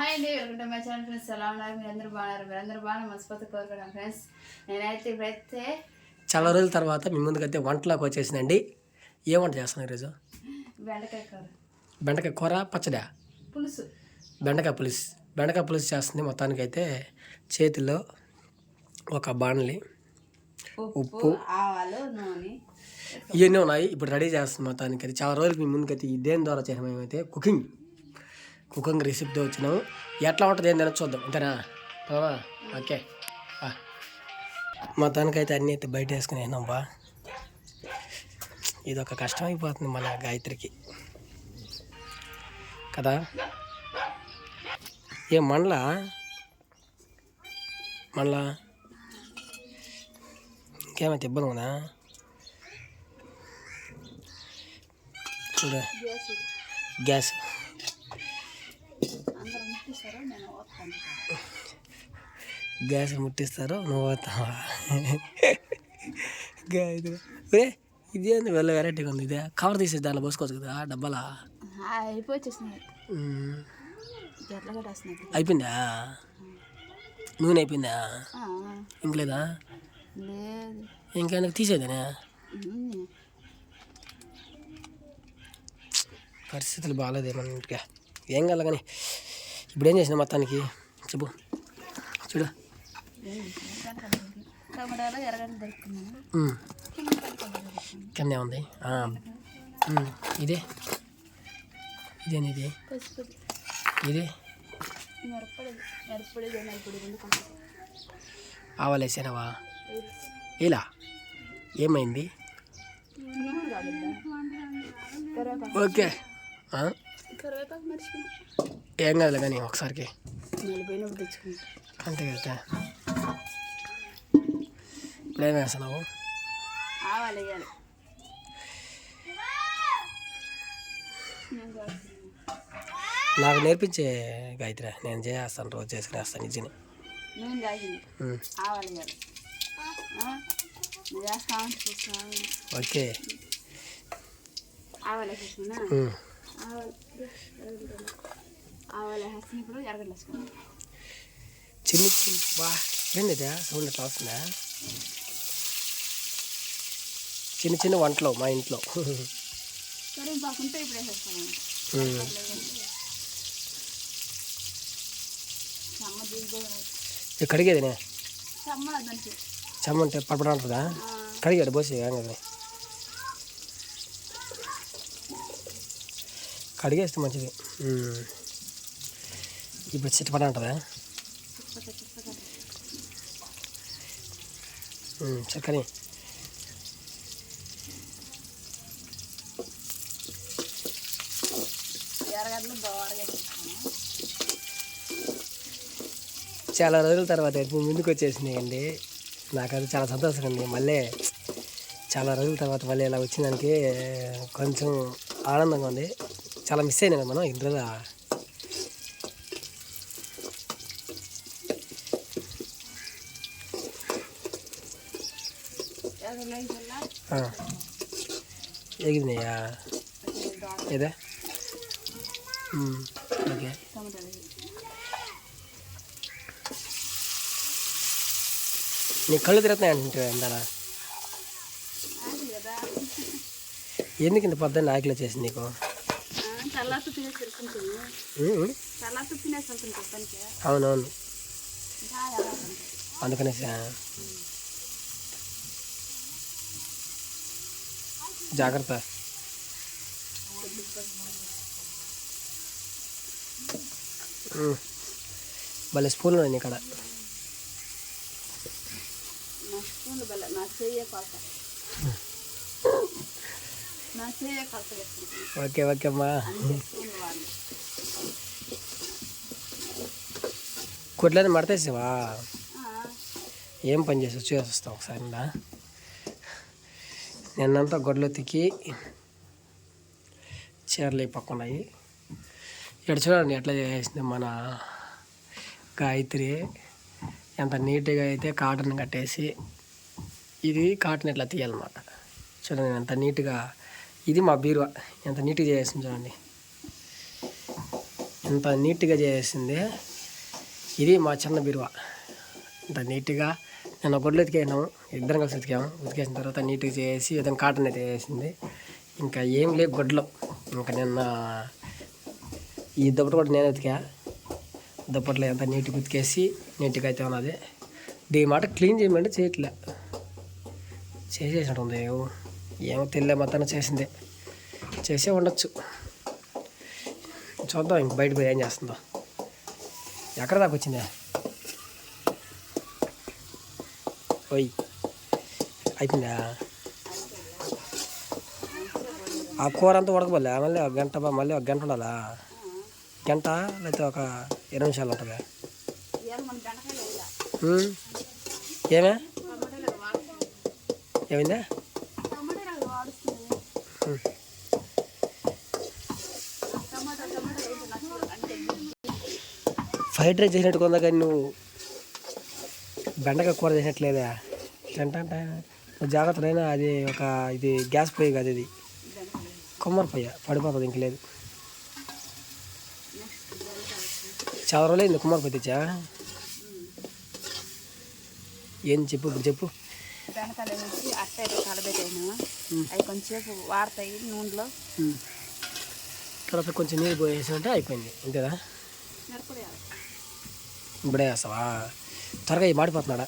Hi అండి, welcome to my channel friends. ఎలా ఉన్నారు? మీరందరూ బాగా మనస్ఫూర్తి కోరుకున్నాను ఫ్రెండ్స్. నేనైతే ఇప్పుడైతే చాలా రోజుల తర్వాత మీ ముందుకైతే వంటలోకి వచ్చేసిందండి. ఏ వంట చేస్తున్నాను ఈరోజు? బెండకాయ కూర పచ్చడా, పులుసు, బెండకాయ పులుసు చేస్తుంది. మొత్తానికి అయితే చేతిలో ఒక బాణలి, ఉప్పు, ఆవాలు, నూనె ఇవన్నీ ఉన్నాయి. ఇప్పుడు రెడీ చేస్తుంది. మొత్తానికి అయితే చాలా రోజులకి మీ ముందుకైతే దేని ద్వారా చేసాము. మేమైతే కుకింగ్ రెసిపీతో వచ్చినాము. ఎట్లా ఉంటుంది ఏంటని చూద్దాం. అంతేనా? ఓకే. మొత్తానికైతే అన్నీ అయితే బయట వేసుకుని బా. ఇది ఒక కష్టం అయిపోతుంది మన గాయత్రికి కదా. ఏ మండలా ఇంకేమైతే ఇబ్బంది ఉందా? చూడ గ్యాస్ ముట్టిస్తారు, నువ్వు పోతావా? గాయత్రి ఇదేంది వెళ్ళ వెరైటీగా ఉంది. ఇదే కవర్ తీసేసి దాంట్లో పోసుకోవచ్చు కదా డబ్బాలా. అయిపోయిందా? నూనె అయిపోయిందా? ఇంకలేదా? ఇంకేందుకు తీసేదేనా? పరిస్థితులు బాగాలేదు మన ఇంటికి. ఏం కాదు కానీ ఇప్పుడు ఏం చేసిన మొత్తానికి చెప్పు. చూడు కింద ఉంది. ఇదే ఆవాలు వేసానవా? ఇలా ఏమైంది? ఓకే, ఏం కాదులే కానీ ఒకసారికి అంతే కదా. ఇప్పుడు ఏం వేస్తున్నావు? నాకు నేర్పించే గాయత్రి, నేను చేస్తాను, రోజు చేసుకునేస్తాను. నిజంగా ఓకే. చిన్న బా ఏంటిదే సౌండ్ ఎట్లా వస్తుందా? చిన్న వంటలు మా ఇంట్లో. కడిగేదినే చెమ్మ అంటే పడపడా ఉంటుందా? కడిగాడు పోసి ఏం కదా, కడిగేస్తే మంచిది. ఇప్పుడు చిట్టపడ ఉంటుందా? చక్కని చాలా రోజుల తర్వాత ముందుకు వచ్చేసినాయండి. నాకు అది చాలా సంతోషంగా ఉంది. మళ్ళీ చాలా రోజుల తర్వాత మళ్ళీ ఇలా వచ్చినానికి కొంచెం ఆనందంగా ఉంది. చాలా మిస్ అయినా మనం ఇంట్లో. ఎగిరినాయా? ఏదా? ఓకే. నీ కళ్ళు తిరుగుతున్నాయి అంటే ఎందానా? ఎందుకు ఇంత పొద్దున్న ఆకలి వచ్చేసింది నీకు? అవునవును, అందుకనేసి జాగ్రత్త. భలే స్పూన్లు ఉన్నాయి ఇక్కడ. ఓకే ఓకే అమ్మా. కుట్లని మడతేసావా? ఏం పని చేసి చూసేస్తావు ఒకసారి. నిన్నంతా గొడ్లు తిక్కి చీరలు పక్కున్నాయి. ఇక్కడ చూడండి ఎట్లా చేసింది మన గాయత్రి. ఎంత నీట్గా అయితే కాటన్ కట్టేసి, ఇది కాటన్ ఇట్లా తీయాలన్నమాట. చూడండి ఎంత నీట్గా. ఇది మా బీరువా ఎంత నీట్గా చేసింది చూడండి. ఇంత నీట్గా చేసింది. ఇది మా చిన్న బీరువా. ఇంత నీట్గా నేను గొడ్లు ఉతికేసినాము, ఇద్దరం కలిసి ఉతికేసిన తర్వాత నీట్గా చేసి విధంగా కాటన్ అయితే వేసింది. ఇంకా ఏం లేవు గొడ్లు. ఇంకా నిన్న ఈ దుప్పటి కూడా నేను ఉతికా. దుప్పట్లో ఎంత నీట్గా ఉతికేసి నీట్గా అయితే ఉన్నది. దీని మాట క్లీన్ చేయమంటే చేయట్లే, చేసేసినట్టు ఉంది. ఏమో తెలియలే, మొత్తాన్ని చేసిందే. చేసే ఉండొచ్చు. చూద్దాం ఇంక బయట పోయి ఏం చేస్తుందో. ఎక్కడ దాకా వచ్చిందా? పోయి అయిపోయిందా? ఆ కూర అంతా ఉడకబోలే, మళ్ళీ ఒక గంట, మళ్ళీ ఒక గంట ఉండాలా? గంట లేకపోతే ఒక 20 నిమిషాలు ఉంటుందా? ఏమే ఏమైందా? ఫ్రైడ్ రైస్ చేసినట్టు కొందా, కానీ నువ్వు బెండకాయ కూర చేసినట్లేదా? ఏంటంటే జాగ్రత్తలైనా అది ఒక ఇది గ్యాస్ పొయ్యి కాదు, ఇది కొమ్మరి పొయ్య, పడిపోతుంది. ఇంక లేదు. చాలా రోజులైంది కుమ్మరి పొయ్యి తెచ్చా. ఏం చెప్పు, ఇప్పుడు చెప్పు. బెండకాయలు వేసి అట్టయితే కలబెట్టాను, అవి కొంచెంసేపు వాడతాయి నూనెలో. తర్వాత కొంచెం నీళ్ళు పోసేసి అయిపోయింది, అంతేదా? ఇప్పుడే వేస్తావా? త్వరగా ఈ మాడిపోతున్నాడా?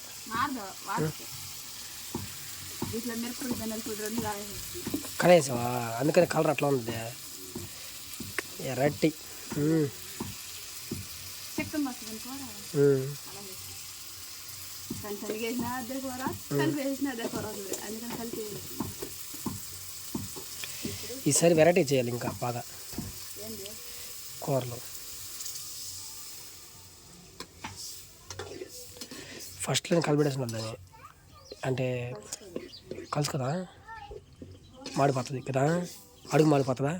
కడేసావా? అందుకని కలర్ అట్లా ఉంది. ఎర్రటి ఈసారి వెరైటీ చేయాలి ఇంకా బాగా కూరలు. ఫస్ట్లో కలిపెట్టేసిన దాన్ని, అంటే కలుసు కదా, మాడిపోతుంది కదా, అడుగు మాడిపోతుందా?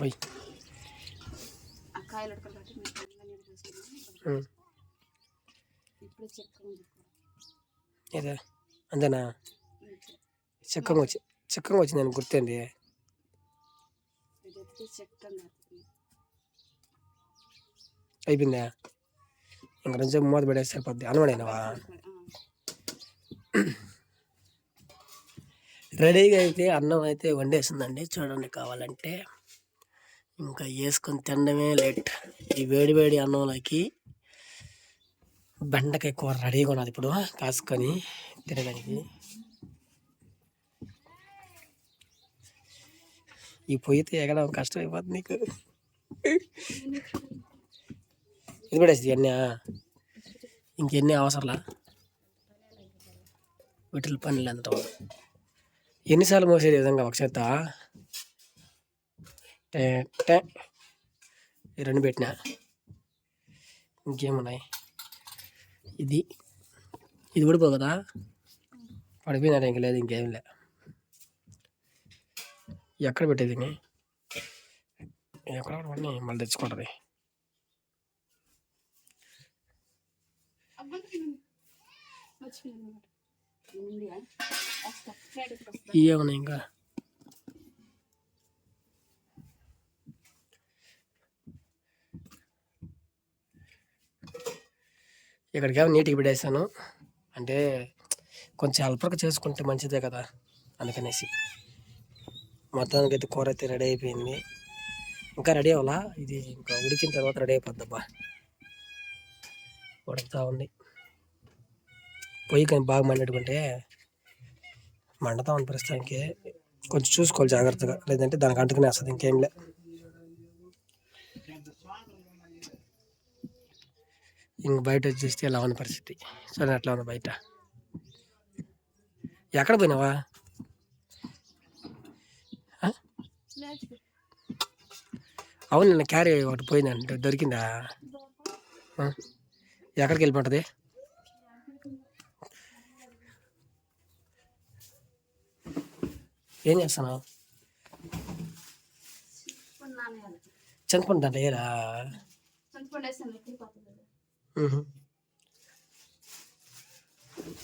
పోయి ఏదా అంతేనా? చక్కగా వచ్చింది అని గుర్తుంది. అయిపోయిందా? ఇంకా కొంచెం మూత పెట్టేసి సరిపోద్ది. అనవడైనవా? రెడీగా అయితే అన్నం అయితే వండేసిందండి, చూడండి. కావాలంటే ఇంకా వేసుకొని తినడమే లేట్. ఈ వేడి అన్నంలోకి బెండకాయ కూర రెడీగా ఉన్నది ఇప్పుడు కాసుకొని తినడానికి. ఈ పొయ్యితో ఎగడం కష్టం అయిపోతుంది నీకు. ఇది పడేసి అన్నీ ఇంకెన్ని అవసరంలా, వీటిలో పనులు ఎంత. ఎన్నిసార్లు మోసేది విధంగా ఒక చేత ఈ 2 పెట్టినా. ఇంకేమున్నాయి? ఇది పడిపో కదా, పడిపోయినారు. ఇంక లేదు, ఇంకేం లే. ఎక్కడ పెట్టేది? ఎక్కడ పడి మళ్ళీ తెచ్చుకుంటుంది. ఏమన్నాయి ఇంకా? ఇక్కడికేమో నీట్గా పెట్టేసాను, అంటే కొంచెం అల్పరగా చేసుకుంటే మంచిదే కదా, అందుకనేసి. మొత్తానికి అయితే కూర అయితే రెడీ అయిపోయింది. ఇంకా రెడీ అవ్వాలా, ఇది ఇంకా ఉడికిన తర్వాత రెడీ అయిపోద్దబ్బా. ఉడుకుతా ఉంది. పొయ్యి కానీ బాగా మండేటుకుంటే మండతా ఉంది ప్రస్తుతానికి. కొంచెం చూసుకోవాలి జాగ్రత్తగా, లేదంటే దానికి అంటుకునే వస్తుంది. ఇంకేం లే. ఇంక బయట వచ్చేస్తే ఎలా ఉన్న పరిస్థితి సరే, అట్లా ఉంది బయట. ఎక్కడ పోయినావా? అవును, నిన్న క్యారీ ఒకటి పోయిందంటే దొరికిందా? ఎక్కడికి వెళ్ళిపోతుంది? ఏం చేస్తున్నావు? చింతపండు దాంట్లో ఏరా?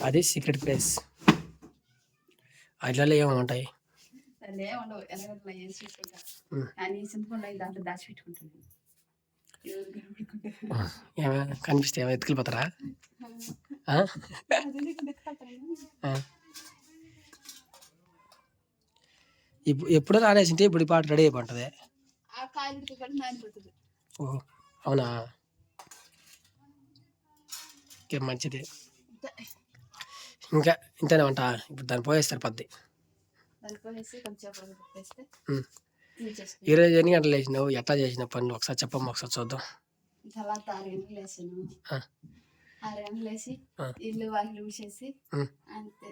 అది సీక్రెట్ ప్లేస్. అట్లలో ఏమైనా ఉంటాయి. అదే ఉండవు ఎలాగట్లా వేసి చూసుకుంటా ఉమ్. కానీ సింపుల్ అయి దాంట్లో దాచిపెట్టుకుంటాను ఎవరు కనపడుకుంటే ఏమైనా కనిపిస్తే ఏమైనా ఎత్తుకెళ్ళిపోతారా? ఆ? ఆ. ఎప్పుడో ఆడేసింటే ఇప్పుడు ఈ పాట రెడీ అయిపోతుంది. ఆ కాయలు కూడా నానిపోతుంది. ఓహో, అవునా? ఓకే, మంచిది. ఇంకా ఇంతనే వంట ఇప్పుడు దాన్ని పోయేస్తారు పద్ది. దానిపోసేసి కొంచెం పెట్టేస్తే ఈరోజు ఎన్ని గంటలు వేసినావు? ఎట్లా చేసిన పనులు ఒకసారి చెప్పమ్మా, ఒకసారి చూద్దాం. తర్వాత 6 గంటలు వేసాను. 6 గంటలు వేసి ఆ. ఇల్లు వాళ్ళు ఊసేసి ఉమ్. అంతే.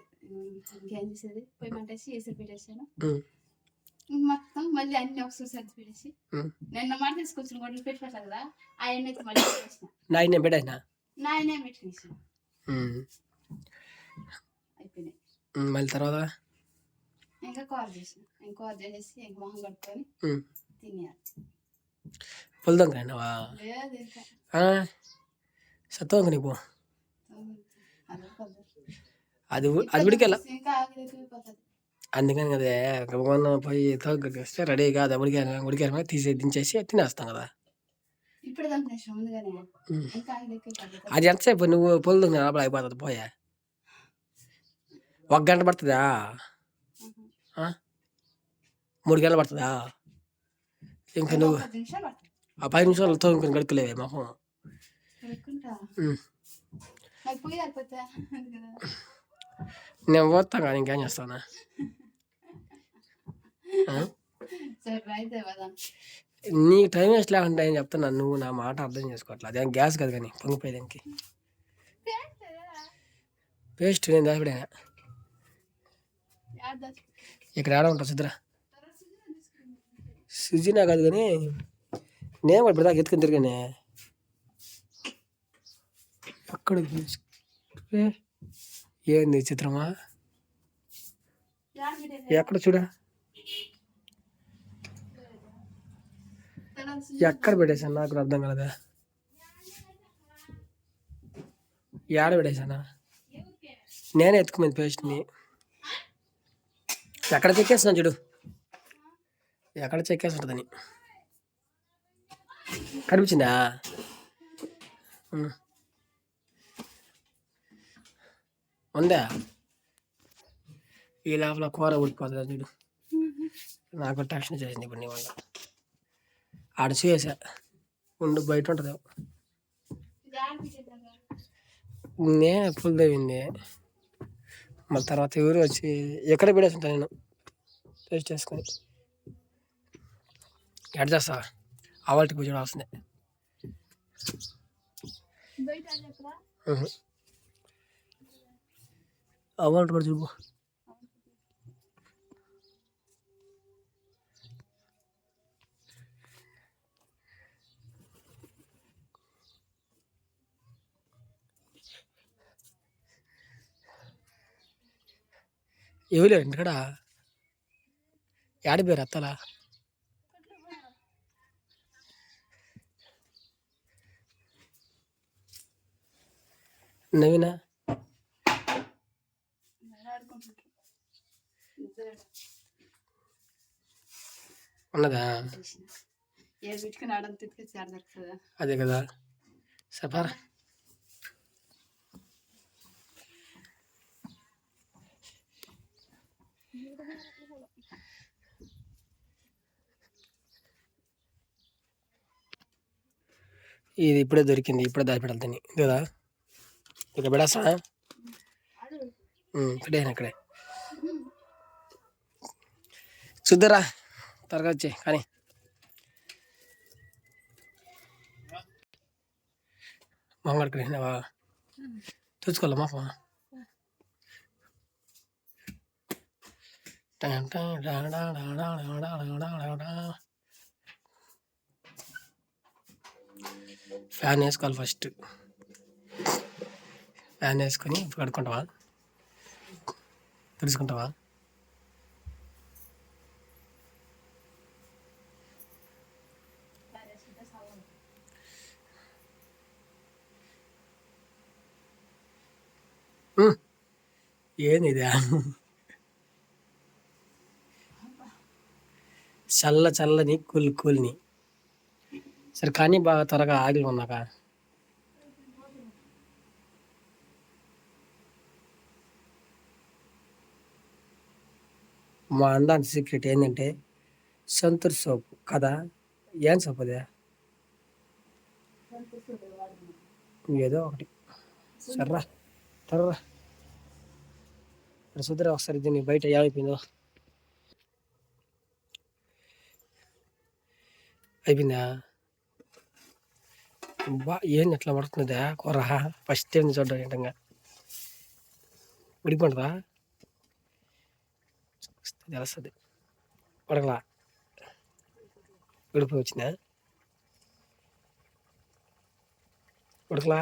ఇంకేం చేసేది పోయి మంటేసి వేసి పెట్టేసాను. ఉమ్. మొత్తం మళ్ళీ అన్ని ఒకసారి సర్ది పెట్టేసి ఉమ్. నిన్న మాట తీసుకొచ్చిన గొడ్డలు పెట్టేస్తా కదా ఆయన అయితే మళ్ళీ పెట్టేసిన నాయన పెట్టేసిన నాయనే పెట్టేసిన ఉమ్. అయిపోయినాయి. మళ్ళీ తర్వాత ఇంకా కూర చేసిన. ఇంకా కూర చేసేసి ఇంక మొహం కట్టుకొని తినేయాలి. పొలదొంగ అయినావా? లేదు ఇంకా సత్వంగ నీకు అది ఇంకా ఉడికెళ్ళ. ఆకలి ఎక్కువైపోతుంది. అందుకని కదా గమనం పోయి తోగేస్తే రెడీ కాదు. ఉడికారు తీసి దించేసి తినేస్తాం కదా. ఇప్పుడు దంపేసిన ముందుగానే ఇంకా ఆకలి ఎక్కువైపోతుంది. అది ఎంతసేపు నువ్వు పొలదొంగ లోపల అయిపోతుంది పోయా? 1 గంట పడుతుందా? 3 గంటలు పడుతుందా? ఇంకా నువ్వు 10 నిమిషాలు పడుతుంది. ఆ 10 నిమిషాలతో ఇంక గడుపులేవే మొహం. నాకు పోయి అయిపోతా కదా. నేను పోతాను కానీ ఇంకేం చేస్తానా? సరే అయితే కదా. నీకు టైం వేస్ట్ లేకుండా ఏం చెప్తున్నా, నువ్వు నా మాట అర్థం చేసుకోవట్లేదు. అదేం గ్యాస్ కదా కానీ పొంగిపోయేదానికి పేస్ట్ నేను దాచిపెడా. ఇక్కడ ఆడ ఉంటా సుద్రా సుజీనా కాదు కానీ నేను ఇప్పుడు దాకా ఎత్తుకుని తిరిగానే. ఎక్కడ ఏంది చిత్రమా? ఎక్కడ చూడా? ఎక్కడ పెట్టేశాను నాకు కూడా అర్థం కలదా. ఏడ పెట్టేశానా? నేనే ఎత్తుకుపోయింది పేస్ట్ని. ఎక్కడ చెక్కేస్తున్నా చూడు, ఎక్కడ చెక్కేసి ఉంటుందని. కనిపించిందా? ఉందా? ఈ లోపల కూర ఉడికిపోతుందా చూడు. నాకు టెన్షన్ చేసింది ఇప్పుడు నీ వల్ల. ఆడ చేసా ఉండు, బయట ఉంటుంది. నే ఫుల్ తవ్వింది. మళ్ళీ తర్వాత ఎవరు వచ్చి ఎక్కడ పెడేసి ఉంటాను నేను టేస్ట్ చేసుకొని. ఎడ చేస్తా అవాల్టికి పోయి చూడాల్సిందే. అవాల్ట్ కూడా చూపు. ఎవరు ఇక్కడ ఏడిపోయారు అత్తలా? నవీనా ఉన్నదా? అదే కదా సపారా. ఇది ఇప్పుడే దొరికింది, ఇప్పుడే దాచిపెట్టాలి తిని కదా. ఇక్కడ పెడేస్తా. ఇక్కడే చూద్దరా త్వరగా వచ్చే కానీ. మొహం కడుకునేవా? చూసుకోవాలా మొహం? ఫ్యాన్ వేసుకోవాలి ఫస్ట్. ఫ్యాన్ వేసుకొని కడుక్కుంటావా? తెలుసుకుంటావా? ఏంది ఇదా? చల్లని కూల్ని. సరే కానీ బాగా త్వరగా ఆగిలి ఉన్నాక. మా అందానికి సీక్రెట్ ఏంటంటే సంతూర్ సోపు కదా. ఏం సోపు అదే? ఏదో ఒకటి. సర్రా తర్రా సుధరా ఒకసారి దీన్ని బయట ఏమైపోయిందో. అయిపోయిందా? ఏంది ఎట్లా పడుతుందా కూర? ఫస్ట్ టైం చూడడం ఏంటంగా ఉడికిపోంటుందా? తెలుస్తుంది. ఉడకలా? ఉడిపోయి వచ్చిందా? ఉడకలా?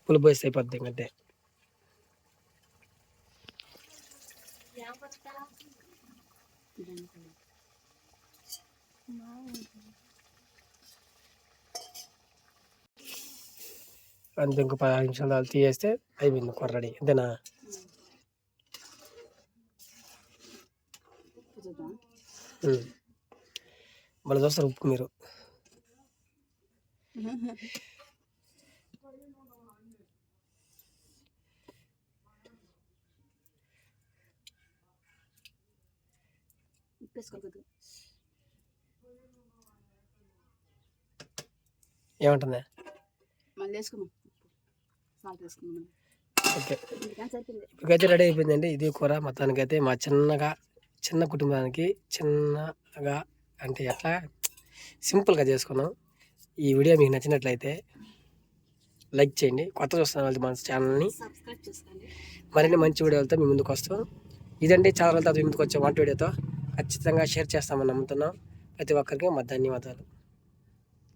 పులుపు వేస్తే అయిపోద్ది ఇంకంటే. అంతే, ఇంకో 10 నిమిషాలు తీయేస్తే అయిపోయింది కూర రెడీ. అంతేనా? మళ్ళీ చూస్తారు ఉప్పు మీరు. ఏమంటుందా? ఓకే, ఇప్పటికైతే రెడీ అయిపోయిందండి. ఇది కూర మొత్తానికైతే మా చిన్న కుటుంబానికి చిన్నగా అంటే ఎట్లా సింపుల్గా చేసుకున్నాం. ఈ వీడియో మీకు నచ్చినట్లయితే లైక్ చేయండి. కొత్త చూస్తున్న వాళ్ళు మన ఛానల్ని మరిన్ని మంచి వీడియోలతో మీ ముందుకు వస్తాం. ఇదండి చాలా రోజుల తర్వాత మీ ముందుకు వచ్చే వంట వీడియోతో ఖచ్చితంగా షేర్ చేస్తామని నమ్ముతున్నాం. ప్రతి ఒక్కరికి మా ధన్యవాదాలు.